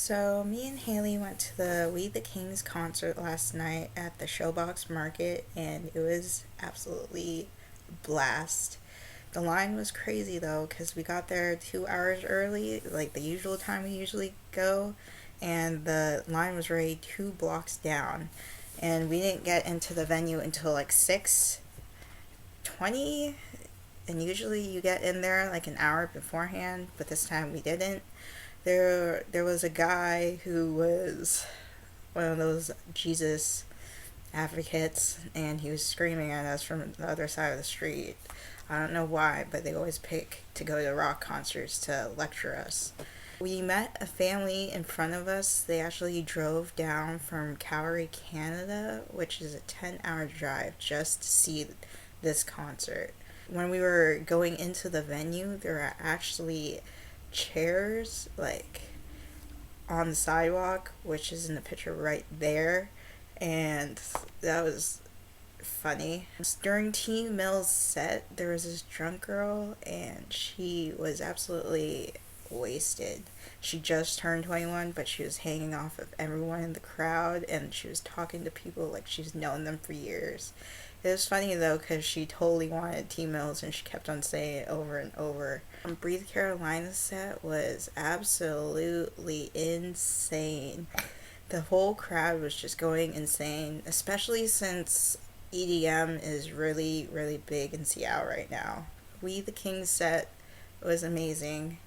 So me and Haley went to the We the Kings concert last night at the Showbox Market, and it was absolutely a blast. The line was crazy though, because we got there 2 hours early, like the usual time we usually go, and the line was already 2 blocks down, and we didn't get into the venue until like 6:20, and usually you get in there like an hour beforehand, but this time we didn't. There was a guy who was one of those Jesus advocates, and he was screaming at us from the other side of the street. I don't know why, but they always pick to go to rock concerts to lecture us. We met a family in front of us. They actually drove down from Calgary, Canada, which is a 10-hour drive, just to see this concert. When we were going into the venue, there were actually chairs like on the sidewalk, which is in the picture right there, and that was funny. During T Mill's set, there was this drunk girl, and she was absolutely wasted. She just turned 21, but she was hanging off of everyone in the crowd, and she was talking to people like she's known them for years. It was funny though, because she totally wanted T-Mills, and she kept on saying it over and over. Breathe Carolina's set was absolutely insane. The whole crowd was just going insane, especially since EDM is really, really big in Seattle right now. We the Kings set was amazing.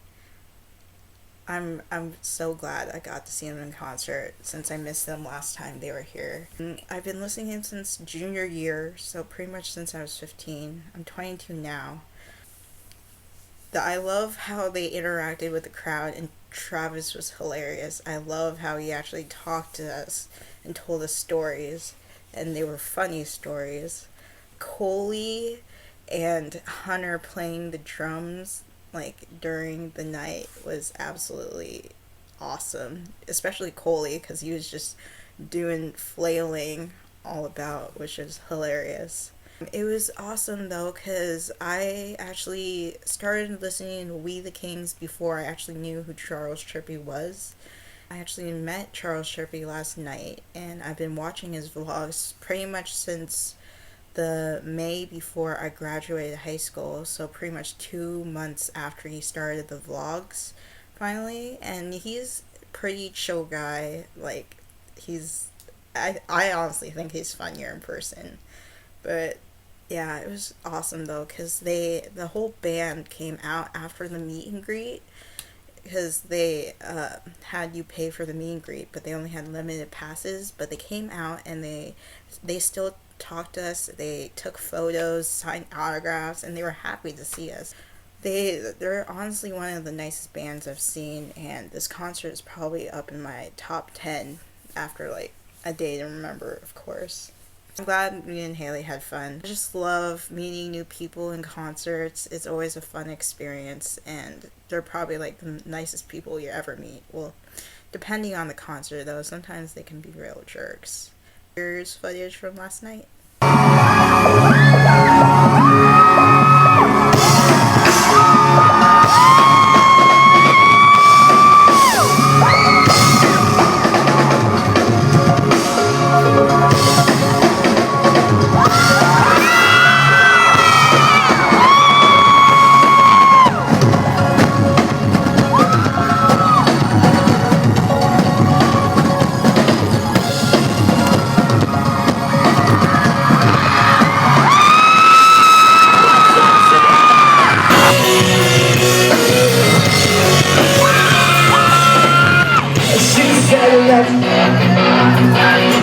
I'm so glad I got to see them in concert since I missed them last time they were here. I've been listening to them since junior year, so pretty much since I was 15. I'm 22 now. I love how they interacted with the crowd, and Travis was hilarious. I love how he actually talked to us and told us stories, and they were funny stories. Coley and Hunter playing the drums like during the night was absolutely awesome, especially Coley, because he was just doing flailing all about, which is hilarious. It was awesome though, because I actually started listening to We the Kings before I actually knew who Charles Trippy was. I actually met Charles Trippy last night, and I've been watching his vlogs pretty much since the May before I graduated high school, so pretty much 2 months after he started the vlogs finally. And he's a pretty chill guy. Like, I honestly think he's funnier in person. But yeah, it was awesome though, because the whole band came out after the meet and greet, because they had you pay for the meet and greet, but they only had limited passes. But they came out, and they still talked to us. They took photos, signed autographs, and they were happy to see us. They're honestly one of the nicest bands I've seen, and this concert is probably up in my top 10 after like a day to remember, of course. I'm glad me and Haley had fun. I just love meeting new people in concerts. It's always a fun experience, and they're probably like the nicest people you ever meet. Well, depending on the concert though, sometimes they can be real jerks. Here's footage from last night.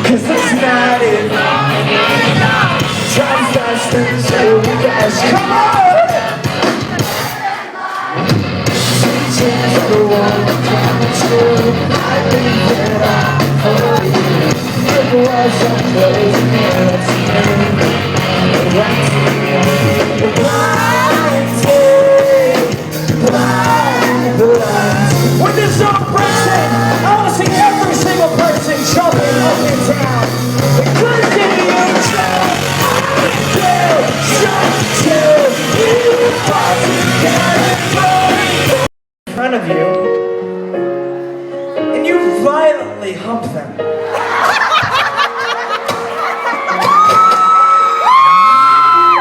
Cause it's not it. Try faster, so we guys come on. Teaching everyone to come to. I think that I'm for you. It was a place that's me. Blind. When this song breaks in, I want to see every single person jumping up and down. It could be your job. In front of you, and you hump them.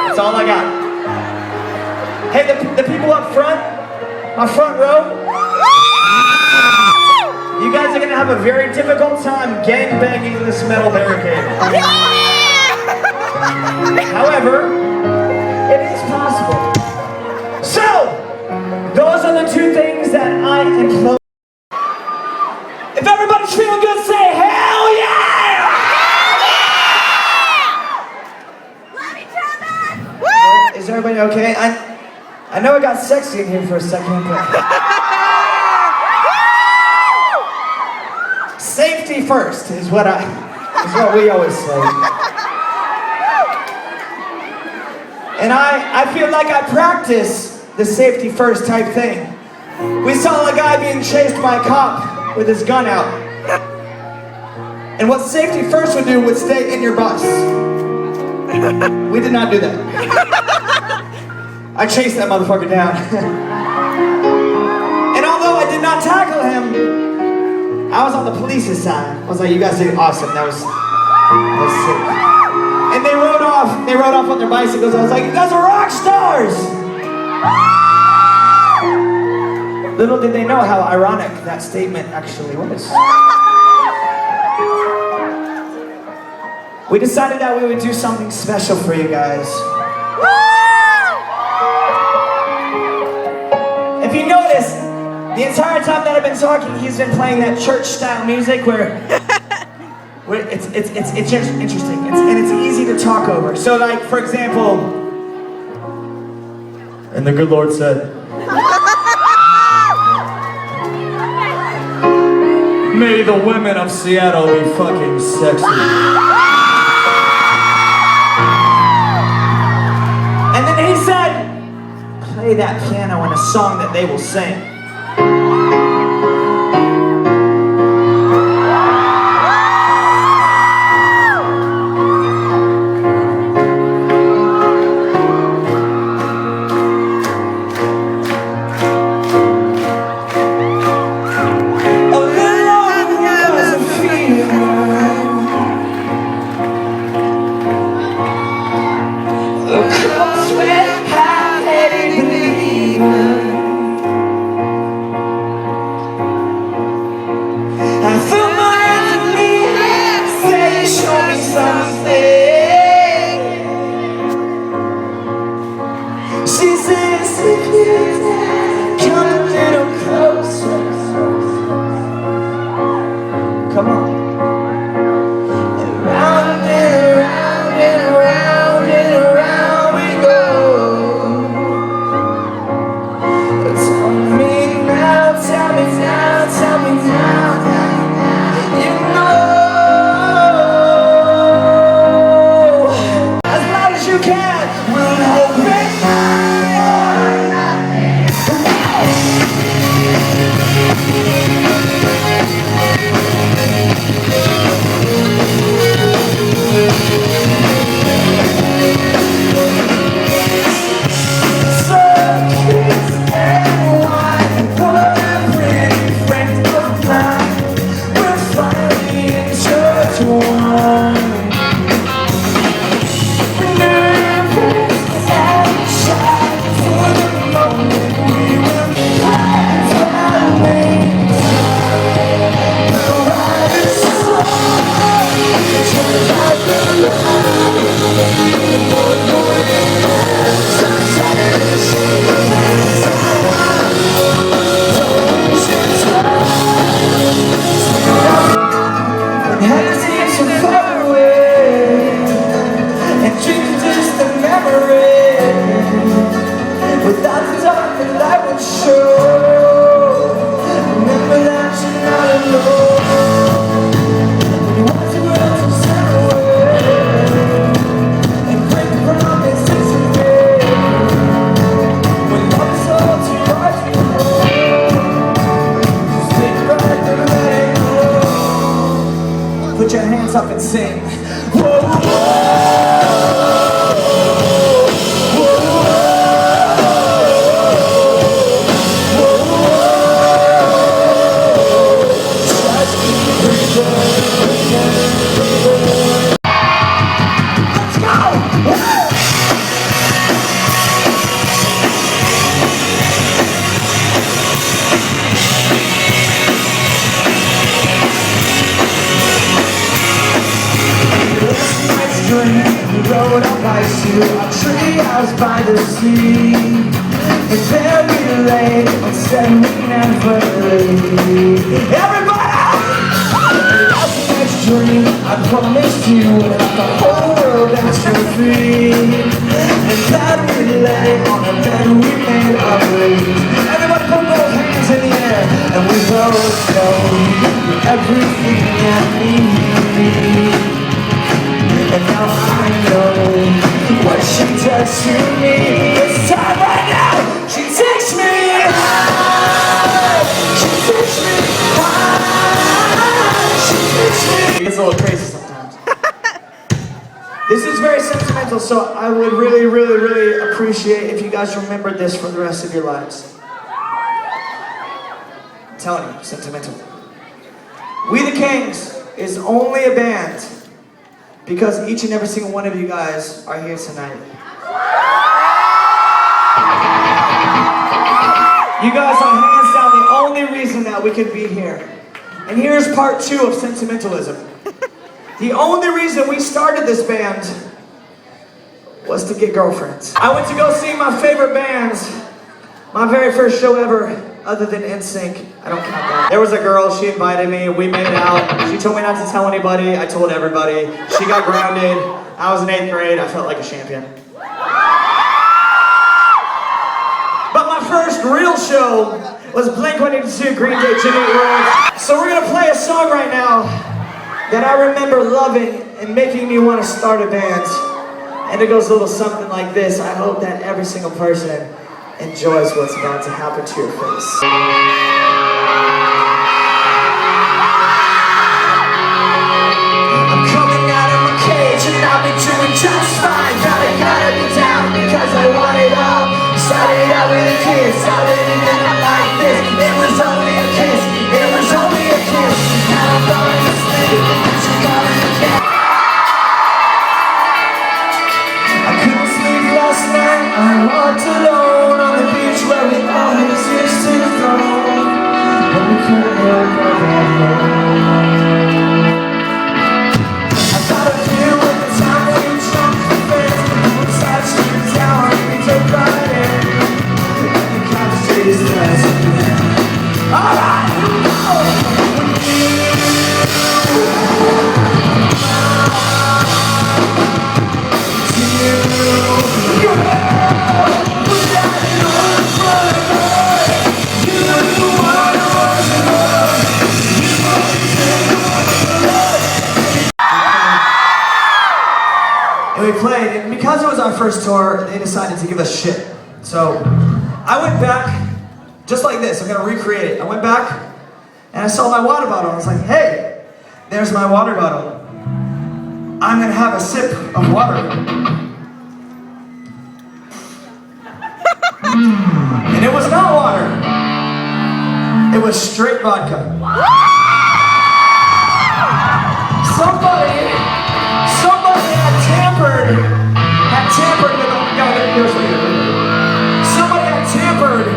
That's all I got. Hey, the people up front, my front row, you guys are gonna have a very difficult time gangbanging this metal barricade. However, it is possible. So, those are the two things that I implore. If everybody's feeling good, say hell yeah! Love each other! Is everybody okay? I know it got sexy in here for a second, but safety first is what we always say. And I feel like I practice the safety first type thing. We saw a guy being chased by a cop with his gun out. And what safety first would do would stay in your bus. We did not do that. I chased that motherfucker down. And although I did not tackle him, I was on the police's side. I was like, you guys did awesome. That was sick. And they rode off on their bicycles. I was like, you guys are rock stars! Little did they know how ironic that statement actually was. We decided that we would do something special for you guys. If you notice, the entire time that I've been talking, he's been playing that church-style music where it's just interesting, and it's easy to talk over. So, like, for example, and the good Lord said, "May the women of Seattle be fucking sexy." And then he said, play that piano in a song that they will sing. She says, if you come a little closer. Come on. And round and around and around and around we go. Tell me now, tell me now, tell me now. You know, as loud as you can, we'll open. Put your hands up and sing. Whoa, whoa, whoa, whoa, whoa. Touch me, breathe. house by the sea. And there we lay and said we never leave. Everybody! That's the next dream I promised you, and the whole world that's for free. And that we lay on a bed we made of leaves. Everybody put both hands in the air, and we both know you're everything I need. And now I know what she does to me. It's time right now. She takes me high. She takes me high. She takes me. It gets a little crazy sometimes. This is very sentimental, so I would really, really, really appreciate if you guys remembered this for the rest of your lives. I'm telling you, sentimental. We the Kings is only a band because each and every single one of you guys are here tonight. You guys are hands down the only reason that we can be here. And here's part 2 of sentimentalism. The only reason we started this band was to get girlfriends. I went to go see my favorite bands, my very first show ever, other than NSYNC. I don't count that. There was a girl, she invited me, we made out. She told me not to tell anybody, I told everybody. She got grounded. I was in 8th grade, I felt like a champion. But my first real show was Blink-182, Green Day, Jimmy Eat World. So we're gonna play a song right now that I remember loving and making me want to start a band. And it goes a little something like this. I hope that every single person enjoys what's about to happen to your face. I'm coming out of my cage and I'll be doing just fine. Gotta be down because I want it all. Started out with a kiss, started it like this. It was only a kiss, it was only a kiss. Now I'm going to sleep, she's calling again. I couldn't sleep last night, I walked alone on the beach where we always used to go. But we couldn't work our way home. I thought of you at the time when you jumped the fence. We touched you down, we took right in. And the cops chased us again. Alright! And we played, and because it was our first tour, they decided to give us shit. So I went back, just like this, I'm gonna recreate it. I went back, and I saw my water bottle. I was like, hey, there's my water bottle. I'm gonna have a sip of water. And it was not water. It was straight vodka. Somebody had tampered with somebody had tampered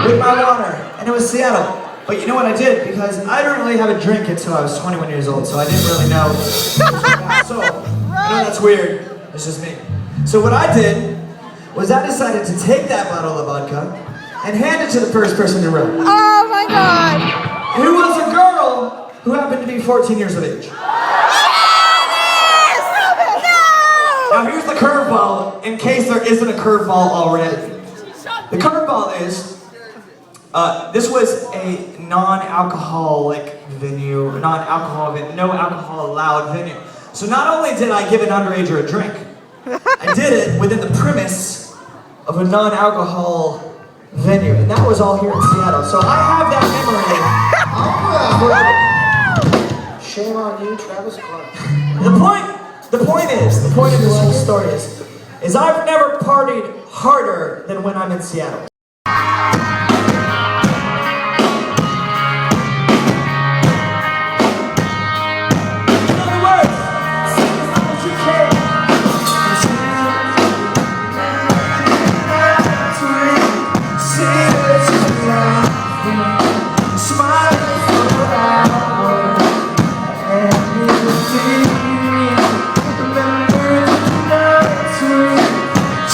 with my water, and it was Seattle. But you know what I did? Because I didn't really have a drink until I was 21 years old, so I didn't really know. So, I know that's weird. It's just me. So what I did was I decided to take that bottle of vodka and hand it to the first person in the room. Oh my God! Who was a girl who happened to be 14 years of age. Now here's the curveball, in case there isn't a curveball already. The curveball is, this was a non-alcoholic venue, no alcohol allowed venue. So not only did I give an underager a drink, I did it within the premise of a non-alcohol venue, and that was all here in Seattle. So I have that memory. Shame on you, Travis Clark. The point of this whole story is I've never partied harder than when I'm in Seattle.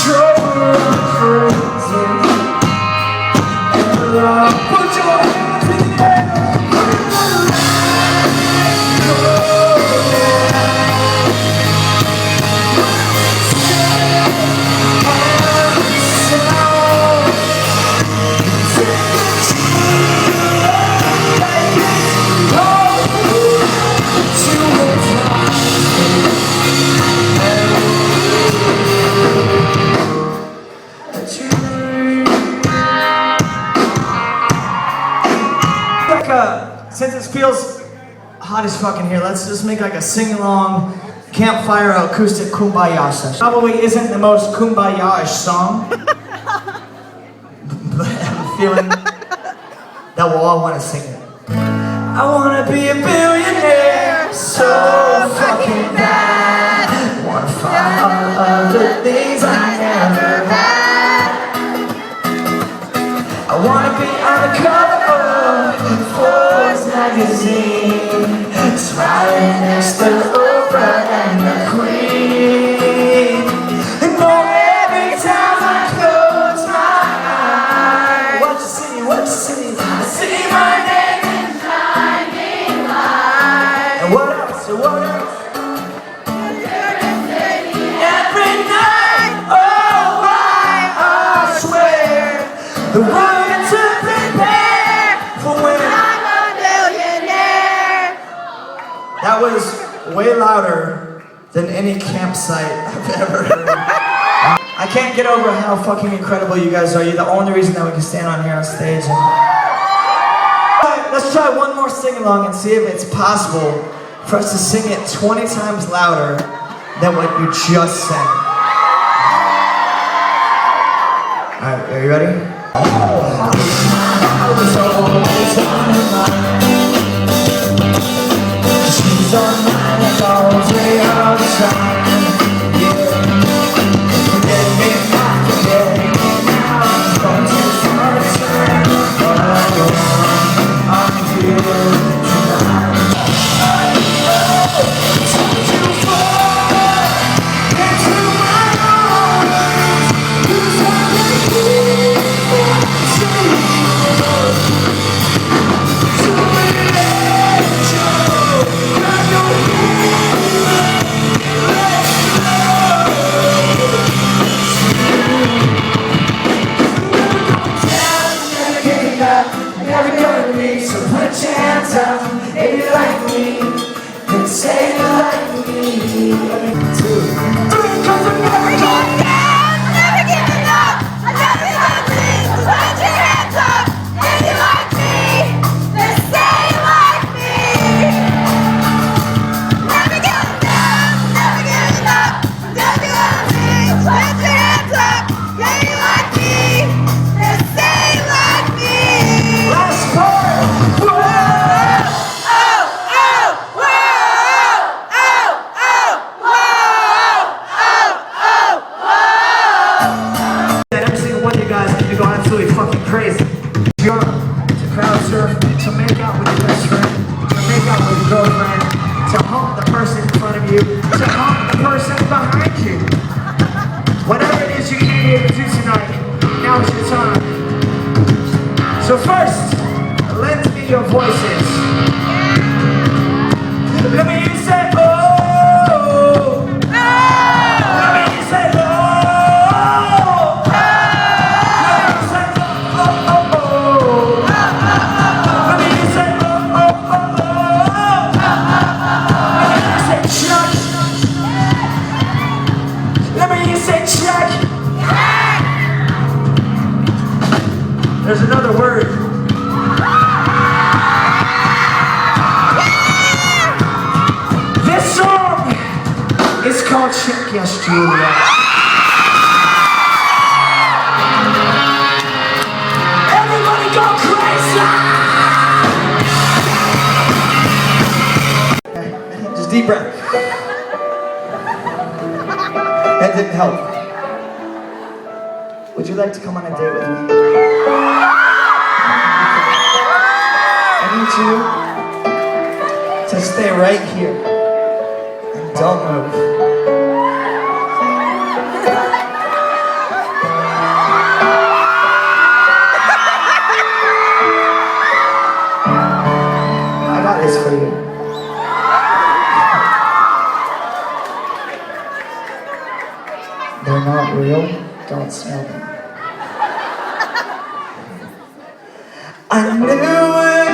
Drove Since it feels hot as fuck in here, let's just make like a sing-along campfire acoustic kumbaya session. Probably isn't the most kumbaya-ish song, but I have a feeling that we'll all want to sing it. I wanna be a billionaire, so fucking bad. Wanna find all of the things I never had. I wanna be on the cover of Forbes magazine, smiling next to Oprah and the Queen. And know every time I close my eyes, what you see, I see my name in shining lights. And what else, every night, oh I swear, the word to prepare for when I'm a billionaire. That was way louder than any campsite I've ever heard. I can't get over how fucking incredible you guys are. You're the only reason that we can stand on here on stage. Let's try one more sing-along and see if it's possible for us to sing it 20 times louder than what you just sang. Alright, are you ready? She's on mine like all day all the time. Yeah. Forget me not, forget me now. I'm going too far to turn. But I go on here tonight. Too far into my arms. Cause I'm like you. Never gonna leave, so put your hands up. If you like me, then say you like me. 1, 2, 3, 'cause I'm never going down, Never giving up. I never gonna leave. So put your hands up. If you like me, then say you like me. Never giving down. Never giving up. Never gonna leave. So put your hands up. If you like me, then say you like me. last part. Whoa! Every single one of you guys need to go absolutely fucking crazy. Jump, to crowd surf, to make out with your best friend, to make out with your girlfriend, to hump the person in front of you, to hump the person behind you. Whatever it is you came here to do tonight, now is your time. So first, lend me your voices. Let me hear you say, oh. Let me hear you say, oh. There's another word. This song is called Check Yes, Julia. Everybody go crazy! Just deep breath. That didn't help. Would you like to come on a date with me? I need you to stay right here and don't move. I got this for you. They're not real. Don't smell them. I knew a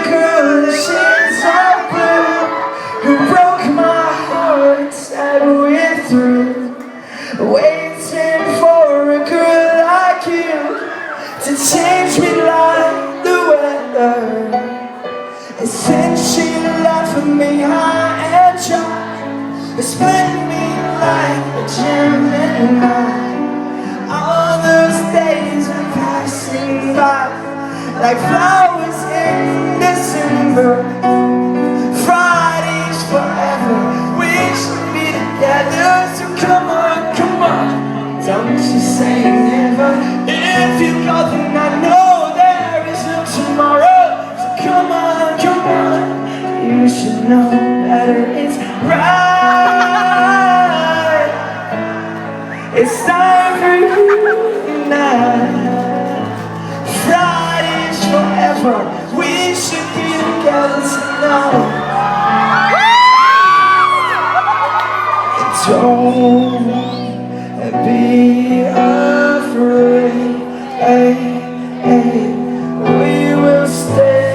girl, shades of blue, who broke my heart, said we're through. Waiting for a girl like you to change me like the weather. And since she laughed at me high and dry, split me like a Gemini. All those days are passing by like flowers in December. Friday's forever, we should be together. So come on, come on, don't you say never. If you go, then I know there is no tomorrow. So come on, come on, you should know better. It's right. It's time for you tonight. Friday's forever, we should be together tonight. Don't be afraid, we will stay.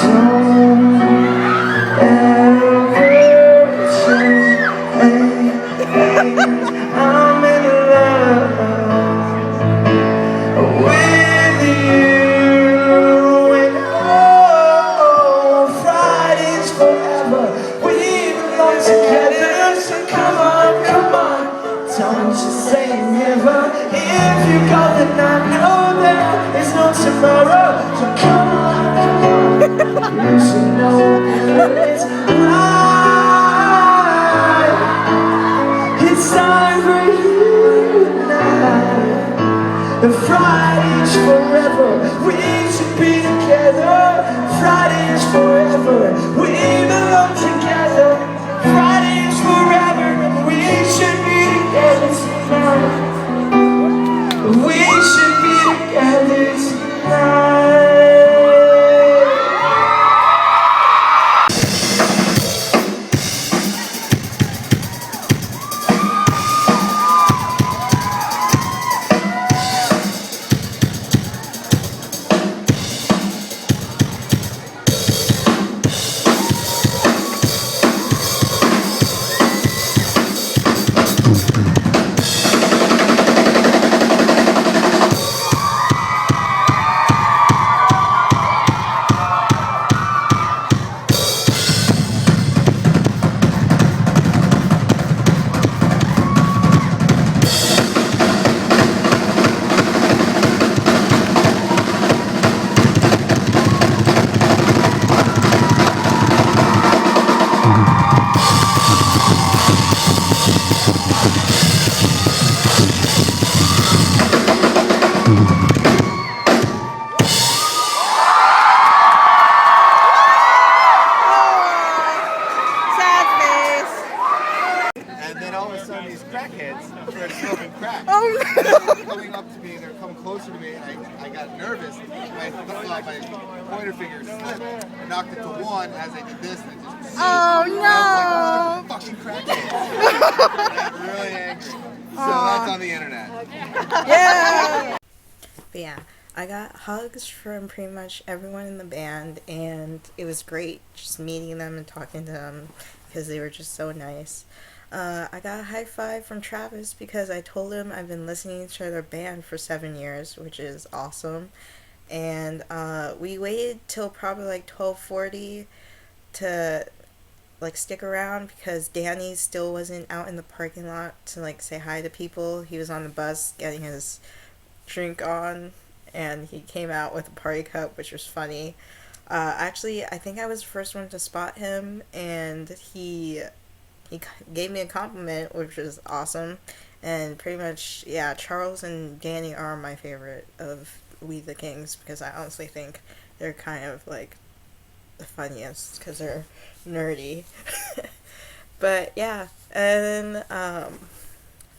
Don't ever change. I'm in love with you, and oh, Friday's forever, we belong together. So come on, come on, don't you say never. If you go, then I know there is no tomorrow. So come on, come on, you should know that it's right. It's time for you tonight. The Friday's forever, we should be together. Friday's forever, we belong together. Friday's forever, we should be together tonight. We should be together tonight. Sad face. And then all of a sudden, these crackheads started smoking crack. Oh They were coming up to me, they were coming closer to me, and I got nervous. My pointer finger slipped and knocked it to one as I did this, and it just. Oh And I was like, fucking crackheads. And I got really angry. So that's on the internet. Yeah. But yeah, I got hugs from pretty much everyone in the band, and it was great just meeting them and talking to them because they were just so nice. I got a high five from Travis because I told him I've been listening to their band for 7 years, which is awesome. And we waited till probably like 12:40 to like stick around because Danny still wasn't out in the parking lot to like say hi to people. He was on the bus getting his drink on, and he came out with a party cup, which was funny. Actually, I think I was the first one to spot him, and he gave me a compliment, which was awesome. And pretty much, yeah, Charles and Danny are my favorite of We the Kings because I honestly think they're kind of like the funniest because they're nerdy. But yeah, and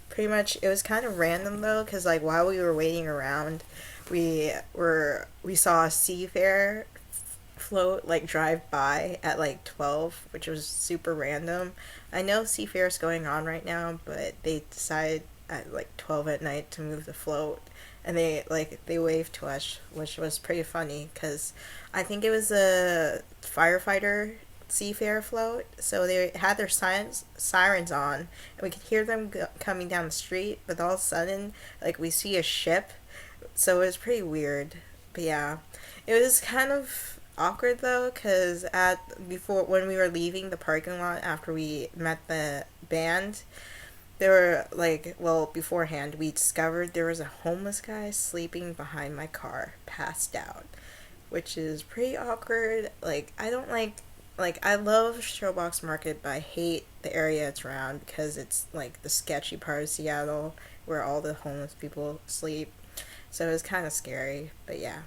pretty much it was kind of random though because like while we were waiting around, we saw a Seafair float like drive by at like 12, which was super random. I know Seafair's going on right now, but they decided at like 12 at night to move the float, and they waved to us, which was pretty funny because I think it was a firefighter seafarer float, so they had their sirens on, and we could hear them coming down the street. But all of a sudden, like we see a ship, so it was pretty weird. But yeah, it was kind of awkward though, cause at before when we were leaving the parking lot after we met the band, there were like, well, beforehand we discovered there was a homeless guy sleeping behind my car, passed out, which is pretty awkward. Like I don't like I love Showbox Market, but I hate the area it's around because it's like the sketchy part of Seattle where all the homeless people sleep. So it was kind of scary, but yeah.